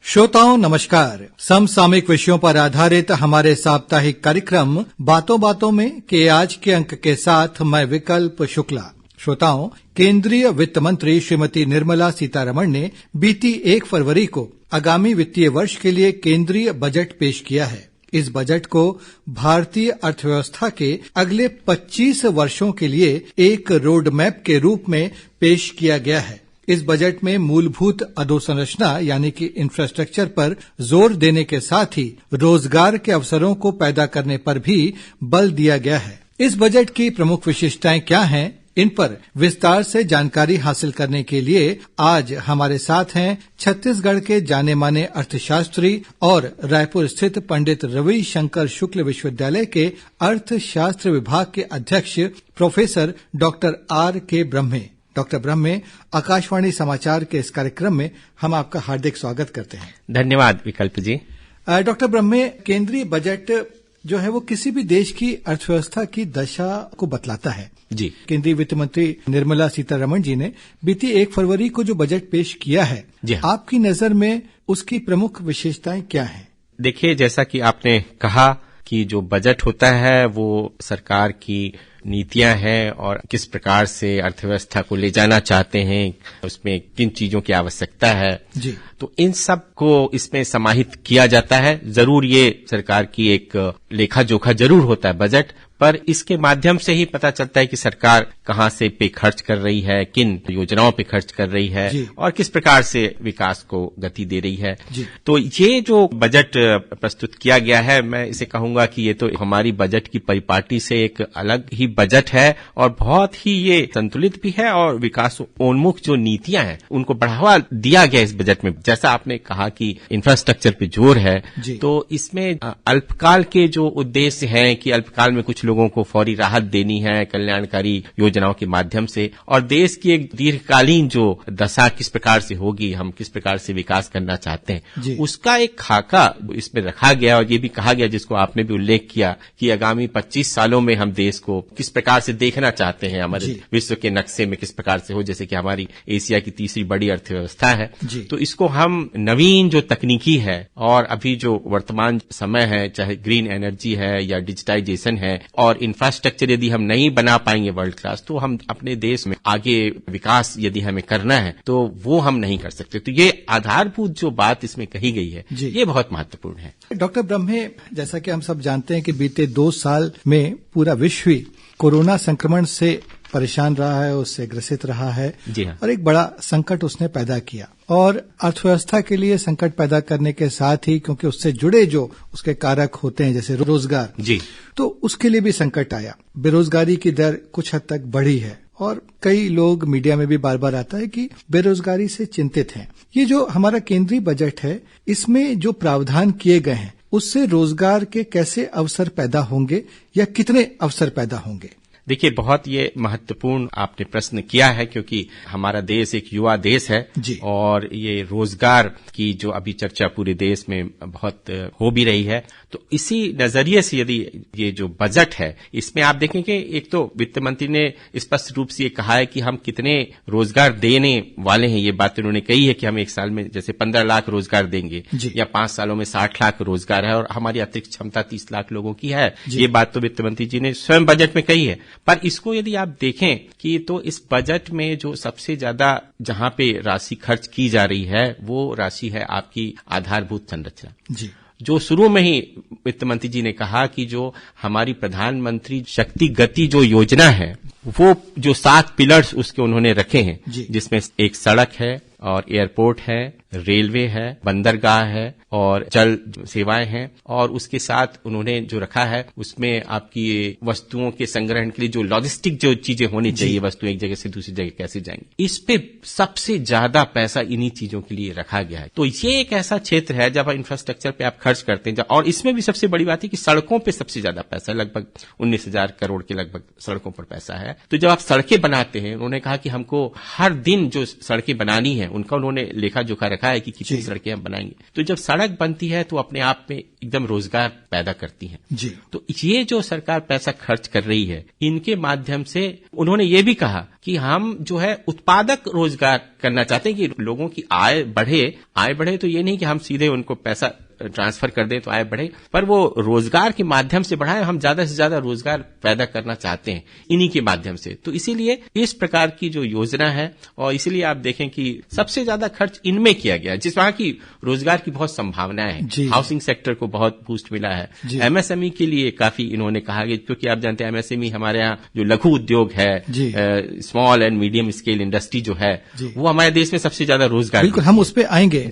श्रोताओं नमस्कार। समसामयिक विषयों पर आधारित हमारे साप्ताहिक कार्यक्रम बातों बातों में के आज के अंक के साथ मैं विकल्प शुक्ला। श्रोताओं, केंद्रीय वित्त मंत्री श्रीमती निर्मला सीतारमण ने बीती 1 फरवरी को आगामी वित्तीय वर्ष के लिए केंद्रीय बजट पेश किया है। इस बजट को भारतीय अर्थव्यवस्था के अगले 25 वर्षों के लिए एक रोड मैप के रूप में पेश किया गया है। इस बजट में मूलभूत अधोसंरचना यानी कि इंफ्रास्ट्रक्चर पर जोर देने के साथ ही रोजगार के अवसरों को पैदा करने पर भी बल दिया गया है। इस बजट की प्रमुख विशेषताएं क्या हैं, इन पर विस्तार से जानकारी हासिल करने के लिए आज हमारे साथ हैं छत्तीसगढ़ के जाने माने अर्थशास्त्री और रायपुर स्थित पंडित रविशंकर शुक्ल विश्वविद्यालय के अर्थशास्त्र विभाग के अध्यक्ष professor doctor R.K. Brahme. Doctor Brahme, Akashvani समाचार के इस कार्यक्रम में हम आपका हार्दिक स्वागत करते हैं। धन्यवाद विकल्प जी। डॉक्टर ब्रह्मे, केंद्रीय बजट जो है वो किसी भी देश की अर्थव्यवस्था की दशा को बतलाता है। जी। केंद्रीय वित्त मंत्री निर्मला सीतारमण जी ने बीती 1 फरवरी को जो बजट पेश किया है, जी, आपकी नजर में उसकी प्रमुख विशेषताएं क्या हैं? देखिए, जैसा कि आपने कहा कि जो बजट होता है वो सरकार की नीतियां हैं और किस प्रकार से अर्थव्यवस्था को ले जाना चाहते हैं, उसमें किन चीजों की आवश्यकता है जी। तो इन सब को इसमें समाहित किया जाता है। जरूर ये सरकार की एक लेखा जोखा जरूर होता है बजट, पर इसके माध्यम से ही पता चलता है कि सरकार कहां से पे खर्च कर रही है, किन योजनाओं पे खर्च कर रही है और किस प्रकार से विकास को गति दे रही है। तो ये जो बजट प्रस्तुत किया गया है, मैं इसे कहूंगा कि ये तो हमारी बजट की परिपाटी से एक अलग ही बजट है और बहुत ही ये संतुलित भी है और विकासोन्मुख जो नीतियां हैं उनको बढ़ावा दिया गया इस बजट में। जैसा आपने कहा कि इंफ्रास्ट्रक्चर पे जोर है, तो इसमें अल्पकाल के जो उद्देश्य हैं कि अल्पकाल में कुछ लोगों को फौरी राहत देनी है कल्याणकारी योजनाओं के माध्यम से, और देश की एक दीर्घकालीन जो दशा किस प्रकार से होगी, हम किस प्रकार से विकास करना चाहते हैं, उसका एक खाका इसमें रखा गया। और ये भी कहा गया, जिसको आपने भी उल्लेख किया, कि आगामी 25 सालों में हम देश को किस प्रकार से देखना चाहते हैं, हमारे विश्व के नक्शे में किस प्रकार से हो, जैसे कि हमारी एशिया की तीसरी बड़ी अर्थव्यवस्था है। तो इसको हम नवीन जो तकनीकी है और अभी जो वर्तमान समय है, चाहे ग्रीन एनर्जी है या डिजिटाइजेशन है और इंफ्रास्ट्रक्चर यदि हम नहीं बना पाएंगे वर्ल्ड क्लास, तो हम अपने देश में आगे विकास यदि हमें करना है तो वो हम नहीं कर सकते। तो ये आधारभूत जो बात इसमें कही गई है, ये बहुत महत्वपूर्ण है। डॉक्टर ब्रह्मे, जैसा कि हम सब जानते हैं कि बीते 2 साल में पूरा विश्व ही कोरोना संक्रमण से परेशान रहा है, उससे ग्रसित रहा है और एक बड़ा संकट उसने पैदा किया, और अर्थव्यवस्था के लिए संकट पैदा करने के साथ ही, क्योंकि उससे जुड़े जो उसके कारक होते हैं जैसे रोजगार, तो उसके लिए भी संकट आया। बेरोजगारी की दर कुछ हद तक बढ़ी है और कई लोग, मीडिया में भी बार बार आता है कि बेरोजगारी से चिंतित हैं। ये जो हमारा केंद्रीय बजट है, इसमें जो प्रावधान किए गए हैं उससे रोजगार के कैसे अवसर पैदा होंगे या कितने अवसर पैदा होंगे? देखिए, बहुत ये महत्वपूर्ण आपने प्रश्न किया है, क्योंकि हमारा देश एक युवा देश है और ये रोजगार की जो अभी चर्चा पूरे देश में बहुत हो भी रही है। तो इसी नजरिए से यदि ये जो बजट है, इसमें आप देखेंगे, एक तो वित्त मंत्री ने स्पष्ट रूप से ये कहा है कि हम कितने रोजगार देने वाले हैं। ये बात उन्होंने कही है कि हम एक साल में जैसे 15 लाख रोजगार देंगे या 5 सालों में 60 लाख रोजगार है और हमारी अतिरिक्त क्षमता 30 लाख लोगों की है। ये बात तो वित्त मंत्री जी ने स्वयं बजट में कही है। पर इसको यदि आप देखें कि तो इस बजट में जो सबसे ज्यादा जहां पे राशि खर्च की जा रही है, वो राशि है आपकी आधारभूत संरचना। जो शुरू में ही वित्त मंत्री जी ने कहा कि जो हमारी प्रधानमंत्री शक्ति गति जो योजना है, वो जो 7 पिलर्स उसके उन्होंने रखे हैं, जिसमें एक सड़क है और एयरपोर्ट है, रेलवे है, बंदरगाह है और जल सेवाएं हैं, और उसके साथ उन्होंने जो रखा है उसमें आपकी वस्तुओं के संग्रहण के लिए जो लॉजिस्टिक जो चीजें होनी चाहिए, वस्तु एक जगह से दूसरी जगह कैसे जाएंगी, इस पे सबसे ज्यादा पैसा इन्हीं चीजों के लिए रखा गया है। तो ये एक ऐसा क्षेत्र है जब इंफ्रास्ट्रक्चर पे आप खर्च करते हैं, और इसमें भी सबसे बड़ी बात है कि सड़कों पे सबसे ज्यादा पैसा, लगभग 19,000 करोड़ के लगभग सड़कों पर पैसा है। तो जब आप सड़कें बनाते हैं, उन्होंने कहा कि हमको हर दिन जो सड़कें बनानी है उनका उन्होंने लेखा जोखा रखा है कि कितनी सड़कें हम बनाएंगे। तो जब सड़क बनती है तो अपने आप में एकदम रोजगार पैदा करती है जी। तो ये जो सरकार पैसा खर्च कर रही है, इनके माध्यम से उन्होंने ये भी कहा कि हम जो है उत्पादक रोजगार करना चाहते हैं कि लोगों की आय बढ़े तो ये नहीं कि हम सीधे उनको पैसा ट्रांसफर कर दें तो आय बढ़े, पर वो रोजगार के माध्यम से बढ़ाए। हम ज्यादा से ज्यादा रोजगार पैदा करना चाहते हैं इन्हीं के माध्यम से। तो इसीलिए इस प्रकार की जो योजना है, और इसीलिए आप देखें कि सबसे ज्यादा खर्च इनमें किया गया, जिस वहां की रोजगार की बहुत संभावनाएं हैं। हाउसिंग सेक्टर को बहुत बूस्ट मिला है। एमएसएमई के लिए काफी इन्होंने कहा कि क्योंकि आप जानते हैं एमएसएमई हमारे यहाँ जो लघु उद्योग है, small and medium scale industry जो है, वो हमारे देश में सबसे ज्यादा रोजगार। बिल्कुल, हम उस पर आएंगे।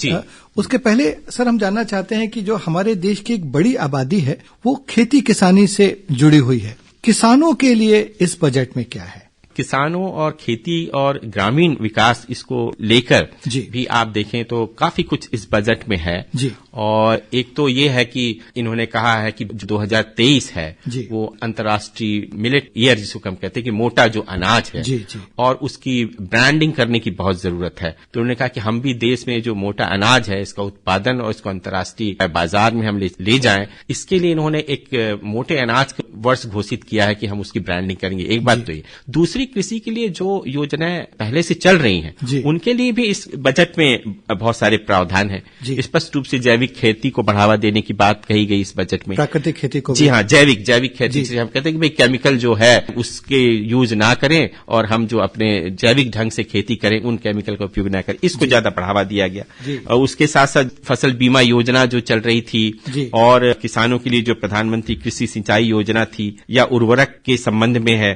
उसके पहले सर हम जानना चाहते हैं कि जो हमारे देश की एक बड़ी आबादी है वो खेती किसानी से जुड़ी हुई है। किसानों के लिए इस बजट में क्या है? किसानों और खेती और ग्रामीण विकास इसको लेकर भी आप देखें तो काफी कुछ इस बजट में है जी। और एक तो ये है कि इन्होंने कहा है कि जो 2023 है वो अंतर्राष्ट्रीय मिलेट ईयर जिसको हम कहते हैं कि मोटा जो अनाज है जी। और उसकी ब्रांडिंग करने की बहुत जरूरत है। तो उन्होंने कहा कि हम भी देश में जो मोटा अनाज है इसका उत्पादन और इसको अंतर्राष्ट्रीय बाजार में हम ले जाएं, इसके लिए इन्होंने एक मोटे अनाज का वर्ष घोषित किया है कि हम उसकी ब्रांडिंग करेंगे। एक बात तो ये। दूसरी, कृषि के लिए जो योजनाएं पहले से चल रही हैं उनके लिए भी इस बजट में बहुत सारे प्रावधान हैं। स्पष्ट रूप से जैविक खेती को बढ़ावा देने की बात कही गई इस बजट में। प्राकृतिक खेती को जी हाँ, जैविक खेती से हम कहते हैं कि भाई केमिकल जो है उसके यूज ना करें और हम जो अपने जैविक ढंग से खेती करें उन केमिकल का उपयोग ना करें, इसको ज्यादा बढ़ावा दिया गया। और उसके साथ साथ फसल बीमा योजना जो चल रही थी और किसानों के लिए जो प्रधानमंत्री कृषि सिंचाई योजना थी या उर्वरक के संबंध में है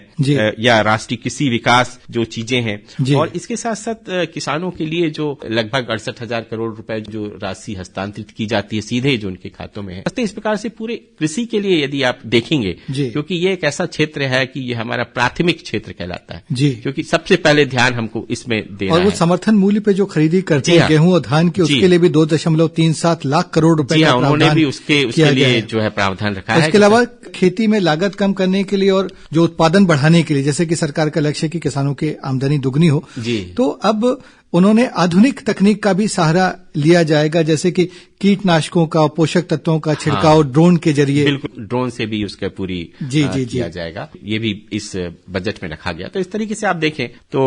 या राष्ट्रीय कृषि विकास जो चीजें हैं, और इसके साथ साथ किसानों के लिए जो लगभग 68,000 करोड़ रुपए जो राशि हस्तांतरित की जाती है सीधे जो उनके खातों में है। इस प्रकार से पूरे कृषि के लिए यदि आप देखेंगे, क्योंकि ये एक ऐसा क्षेत्र है कि ये हमारा प्राथमिक क्षेत्र कहलाता है, क्योंकि सबसे पहले ध्यान हमको इसमें देना है। और वो समर्थन मूल्य पे जो खरीदी करते हैं गेहूं और धान की, उसके लिए भी 2.37 लाख करोड़ रुपए का उन्होंने भी उसके लिए जो है प्रावधान रखा है। इसके अलावा खेती में लागत कम करने के लिए और जो उत्पादन बढ़ाने के लिए, जैसे कि सरकार का लक्ष्य है कि किसानों की आमदनी दुगनी हो, तो अब उन्होंने आधुनिक तकनीक का भी सहारा लिया जाएगा, जैसे कि कीटनाशकों का, पोषक तत्वों का छिड़काव ड्रोन के जरिए। बिल्कुल, ड्रोन से भी उसका पूरी किया जाएगा। ये भी इस बजट में रखा गया। तो इस तरीके से आप देखें तो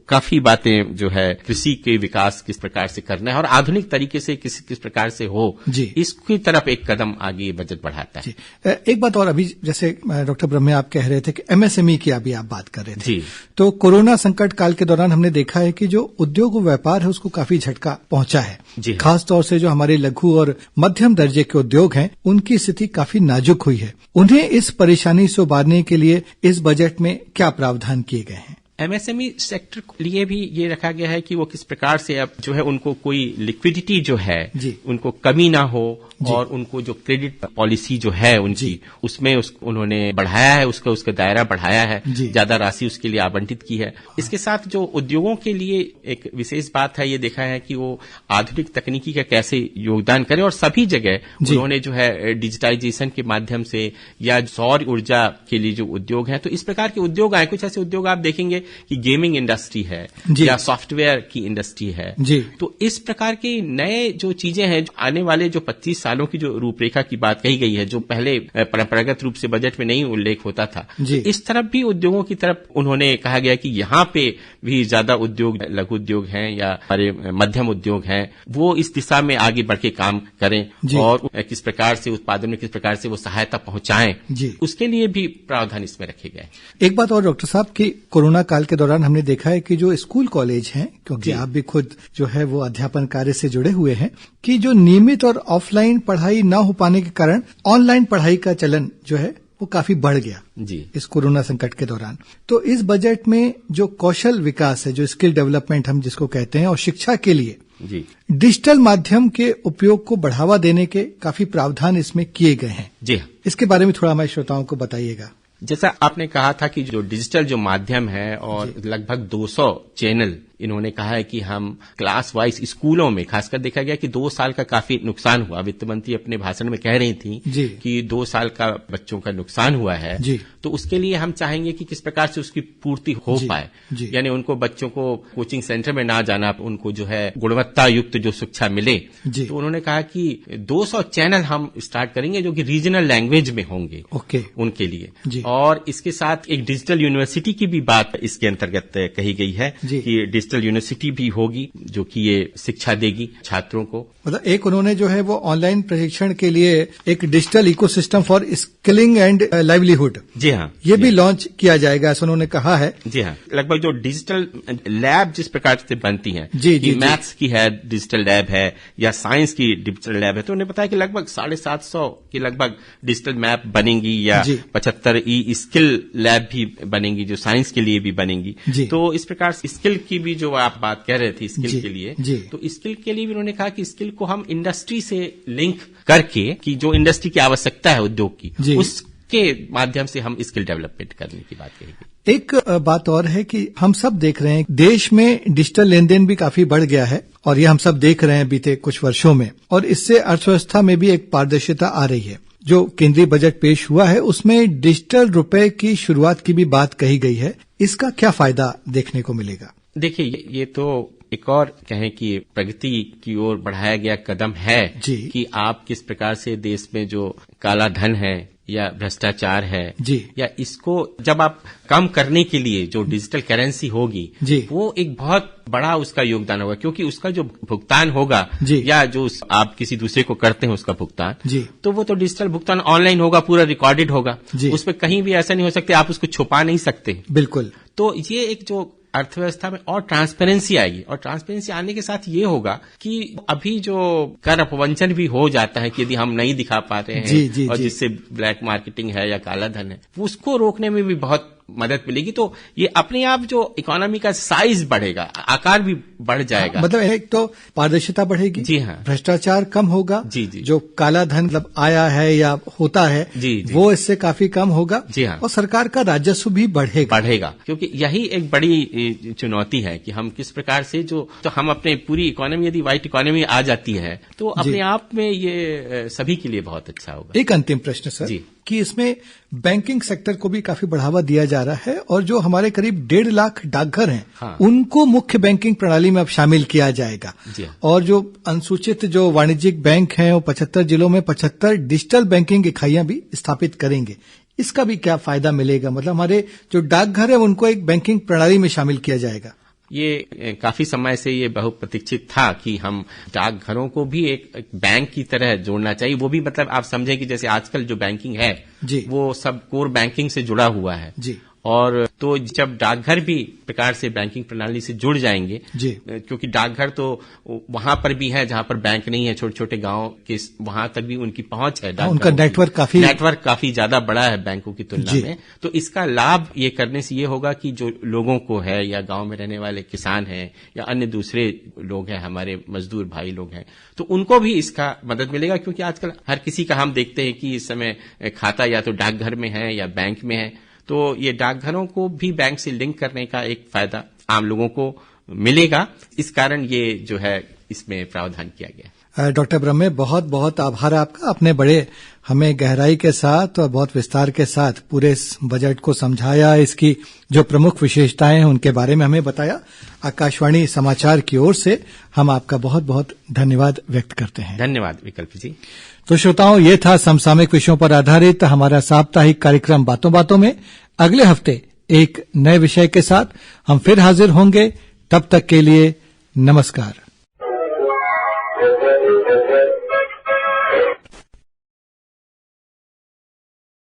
काफी बातें जो है कृषि के विकास किस प्रकार से करना है और आधुनिक तरीके से किस प्रकार से हो, इसकी तरफ एक कदम आगे बजट बढ़ाता है। एक बात और, अभी जैसे डॉक्टर ब्रह्मे आप कह रहे थे कि एमएसएमई की अभी आप बात कर रहे थे, तो कोरोना संकट काल के दौरान हमने देखा है कि जो उद्योग व्यापार है उसको काफी झटका पहुंचा है। खास तौर से जो हमारे लघु और मध्यम दर्जे के उद्योग हैं उनकी स्थिति काफी नाजुक हुई है। उन्हें इस परेशानी से उबारने के लिए इस बजट में क्या प्रावधान किए गए हैं? एमएसएमई सेक्टर के लिए भी ये रखा गया है कि वो किस प्रकार से अब जो है उनको कोई लिक्विडिटी जो है उनको कमी ना हो और उनको जो क्रेडिट पॉलिसी जो है उनकी उसमें उन्होंने बढ़ाया है, उसका दायरा बढ़ाया है, ज्यादा राशि उसके लिए आवंटित की है। इसके साथ जो उद्योगों के लिए एक विशेष बात है, ये देखा है कि वो आधुनिक तकनीकी का कैसे योगदान करें और सभी जगह उन्होंने जो है डिजिटाइजेशन के माध्यम से या सौर ऊर्जा के लिए जो उद्योग है, तो इस प्रकार के उद्योग आए। कुछ ऐसे उद्योग आप देखेंगे कि गेमिंग इंडस्ट्री है या सॉफ्टवेयर की इंडस्ट्री है, तो इस प्रकार के नए जो चीजें हैं, आने वाले जो 25 सालों की जो रूपरेखा की बात कही गई है, जो पहले परंपरागत रूप से बजट में नहीं उल्लेख होता था, इस तरफ भी उद्योगों की तरफ उन्होंने कहा गया कि यहाँ पे भी ज्यादा उद्योग, लघु उद्योग हैं या हमारे मध्यम उद्योग हैं, वो इस दिशा में आगे बढ़ के काम करें और किस प्रकार से उत्पादन में किस प्रकार से वो सहायता पहुंचाएं, उसके लिए भी प्रावधान इसमें रखे गए। एक बात और डॉक्टर साहब की कोरोना काल के दौरान हमने देखा है कि जो स्कूल कॉलेज हैं, क्योंकि आप भी खुद जो है वो अध्यापन कार्य से जुड़े हुए हैं, कि जो नियमित और ऑफलाइन पढ़ाई न हो पाने के कारण ऑनलाइन पढ़ाई का चलन जो है वो काफी बढ़ गया इस कोरोना संकट के दौरान। तो इस बजट में जो कौशल विकास है, जो स्किल डेवलपमेंट हम जिसको कहते हैं, और शिक्षा के लिए डिजिटल माध्यम के उपयोग को बढ़ावा देने के काफी प्रावधान इसमें किए गए हैं। इसके बारे में थोड़ा हमारे श्रोताओं को बताइएगा। जैसा आपने कहा था कि जो डिजिटल जो माध्यम है और लगभग 200 चैनल इन्होंने कहा है कि हम क्लास वाइज स्कूलों में खासकर देखा गया कि 2 साल का काफी नुकसान हुआ। वित्त मंत्री अपने भाषण में कह रही थी कि 2 साल का बच्चों का नुकसान हुआ है, तो उसके लिए हम चाहेंगे कि किस प्रकार से उसकी पूर्ति हो पाए, यानी उनको बच्चों को कोचिंग सेंटर में ना जाना, उनको जो है गुणवत्ता युक्त जो शिक्षा मिले। तो उन्होंने कहा कि 200 चैनल हम स्टार्ट करेंगे जो कि रीजनल लैंग्वेज में होंगे उनके लिए, और इसके साथ एक डिजिटल यूनिवर्सिटी की भी बात इसके अंतर्गत कही गई है कि डिजिटल यूनिवर्सिटी भी होगी जो कि ये शिक्षा देगी छात्रों को। मतलब एक उन्होंने जो है वो ऑनलाइन प्रशिक्षण के लिए एक digital ecosystem for skilling and livelihood, जी हाँ, ये भी लॉन्च किया जाएगा ऐसा उन्होंने कहा है। जी हाँ, लगभग जो डिजिटल लैब जिस प्रकार से बनती है, मैथ्स की है डिजिटल लैब है या साइंस की डिजिटल लैब है, तो उन्होंने बताया कि लगभग 750 की लगभग डिजिटल मैप बनेंगी या 75 ई स्किल लैब भी बनेंगी जो साइंस के लिए भी बनेंगी। तो इस प्रकार से स्किल की भी जो आप बात कह रहे थे स्किल के लिए, तो स्किल के लिए भी उन्होंने कहा कि स्किल को हम इंडस्ट्री से लिंक करके कि जो इंडस्ट्री की आवश्यकता है उद्योग की, उसके माध्यम से हम स्किल डेवलपमेंट करने की बात करेंगे। एक बात और है कि हम सब देख रहे हैं देश में डिजिटल लेन देन भी काफी बढ़ गया है और ये हम सब देख रहे हैं बीते कुछ वर्षों में, और इससे अर्थव्यवस्था में भी एक पारदर्शिता आ रही है। जो केंद्रीय बजट पेश हुआ है उसमें डिजिटल रुपए की शुरुआत की भी बात कही गई है, इसका क्या फायदा देखने को मिलेगा? देखिए, ये तो एक और कहें कि प्रगति की ओर बढ़ाया गया कदम है कि आप किस प्रकार से देश में जो काला धन है या भ्रष्टाचार है या इसको जब आप कम करने के लिए जो डिजिटल करेंसी होगी वो एक बहुत बड़ा उसका योगदान होगा, क्योंकि उसका जो भुगतान होगा या जो आप किसी दूसरे को करते हैं उसका भुगतान, तो वो तो डिजिटल भुगतान ऑनलाइन होगा, पूरा रिकॉर्डेड होगा, उसमें कहीं भी ऐसा नहीं हो सकता, आप उसको छुपा नहीं सकते। बिल्कुल। तो ये एक जो अर्थव्यवस्था में और ट्रांसपेरेंसी आएगी, और ट्रांसपेरेंसी आने के साथ ये होगा कि अभी जो कर अपवंचन भी हो जाता है कि यदि हम नहीं दिखा पाते हैं और जिससे ब्लैक मार्केटिंग है या काला धन है, उसको रोकने में भी बहुत मदद मिलेगी। तो ये अपने आप जो इकोनॉमी का साइज बढ़ेगा, आकार भी बढ़ जाएगा। मतलब एक तो पारदर्शिता बढ़ेगी, जी हाँ, भ्रष्टाचार कम होगा, जो काला धन मतलब आया है या होता है वो इससे काफी कम होगा, जी हाँ, और सरकार का राजस्व भी बढ़ेगा, क्योंकि यही एक बड़ी चुनौती है कि हम किस प्रकार से जो तो हम अपने पूरी इकोनॉमी यदि व्हाइट इकोनॉमी आ जाती है तो अपने आप में ये सभी के लिए बहुत अच्छा होगा। एक अंतिम प्रश्न सर कि इसमें बैंकिंग सेक्टर को भी काफी बढ़ावा दिया जा रहा है और जो हमारे करीब 1.5 लाख डाकघर हैं उनको मुख्य बैंकिंग प्रणाली में अब शामिल किया जाएगा, और जो अनुसूचित जो वाणिज्यिक बैंक हैं वो 75 जिलों में 75 डिजिटल बैंकिंग इकाइयां भी स्थापित करेंगे। इसका भी क्या फायदा मिलेगा? मतलब हमारे जो डाकघर है उनको एक बैंकिंग प्रणाली में शामिल किया जाएगा। ये काफी समय से ये बहुप्रतीक्षित था कि हम डाकघरों को भी एक बैंक की तरह जोड़ना चाहिए। वो भी मतलब आप समझें कि जैसे आजकल जो बैंकिंग है वो सब कोर बैंकिंग से जुड़ा हुआ है, और तो जब डाकघर भी प्रकार से बैंकिंग प्रणाली से जुड़ जाएंगे, क्योंकि डाकघर तो वहां पर भी है जहां पर बैंक नहीं है, छोटे छोटे गांव के वहां तक भी उनकी पहुंच है, उनका नेटवर्क काफी ज्यादा बड़ा है बैंकों की तुलना में। तो इसका लाभ ये करने से ये होगा कि जो लोगों को है या गांव में रहने वाले किसान हैं या अन्य दूसरे लोग हैं, हमारे मजदूर भाई लोग हैं, तो उनको भी इसका मदद मिलेगा, क्योंकि आजकल हर किसी का हम देखते हैं कि इस समय खाता या तो डाकघर में है या बैंक में है। तो ये डाकघरों को भी बैंक से लिंक करने का एक फायदा आम लोगों को मिलेगा, इस कारण ये जो है इसमें प्रावधान किया गया। डॉक्टर ब्रह्मे, बहुत बहुत आभार आपका, आपने बड़े हमें गहराई के साथ और बहुत विस्तार के साथ पूरे इस बजट को समझाया, इसकी जो प्रमुख विशेषताएं हैं उनके बारे में हमें बताया। आकाशवाणी समाचार की ओर से हम आपका बहुत बहुत धन्यवाद व्यक्त करते हैं। धन्यवाद विकल्प जी। तो श्रोताओं, ये था समसामयिक विषयों पर आधारित हमारा साप्ताहिक कार्यक्रम बातों बातों में। अगले हफ्ते एक नए विषय के साथ हम फिर हाजिर होंगे, तब तक के लिए नमस्कार।